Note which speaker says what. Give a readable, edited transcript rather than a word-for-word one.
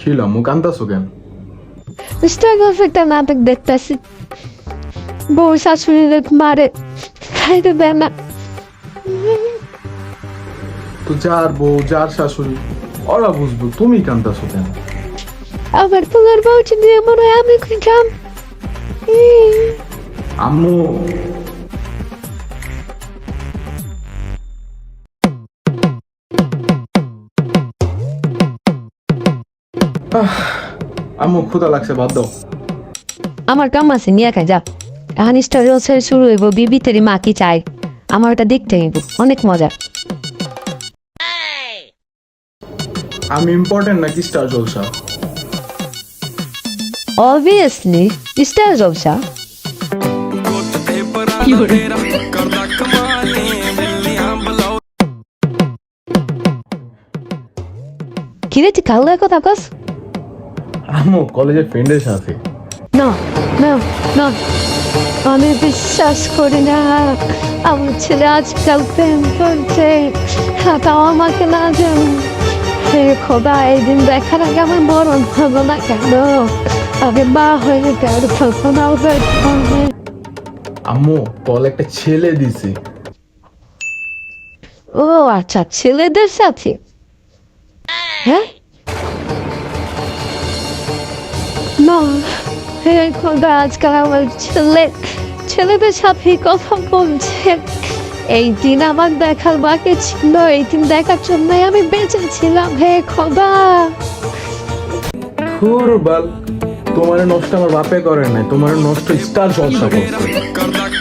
Speaker 1: ছিল মুখ আনতাছো কেন?
Speaker 2: স্টার জলসা একটা নাটক দেখতেছি, বউ শাশুড়িদের মারে খাইতে দেয় না।
Speaker 1: তো যার বউ যার শাশুড়ি ওরা বুঝবো, তুমি কান্দাছো কেন?
Speaker 2: আবার তোমার বউটি দিয়ে মনে হয় আমি খাম।
Speaker 1: আম্মু আম্মু ক্ষুধা লাগছে, বাদ দাও।
Speaker 2: আমার কাম আছে, নিয়ে খাই যা। এখন স্টার জলসা শুরু হইব, বিবি তেরি মা কি চাই, আমার ওটা দেখতে হইব, অনেক মজা।
Speaker 1: আমি ইম্পর্টেন্ট নাকি স্টার জলসা?
Speaker 2: অবভিয়াসলি স্টার জলসা। কিরে তুই কাল কথা কস?
Speaker 1: আম্মু কলেজের ফ্রেন্ডের সাথে।
Speaker 2: না না না, আমি বিশ্বাস করি না। আমার ছেলে আজকাল প্রেম করছে, তাও আমাকে না জান। হে খোদা, এই দিন দেখার আগে আমার মরণ হলো না কেন? আগে মা হয়ে গেল কল্পনাও করতে।
Speaker 1: আম্মু কল একটা ছেলে দিছে।
Speaker 2: ও আচ্ছা, ছেলেদের সাথে? হ্যাঁ না, হে খোদা, আজকাল আমার ছেলেদের সাথে কথা বলছে। এই দিন আমার দেখার বাকি ছিল, এই দিন দেখার জন্যই আমি বেঁচে ছিলাম। হে খোদা,
Speaker 1: বাল, তোমার নষ্ট আমার বাপে করে নাই, তোমার নষ্ট স্টার জলসা করছে।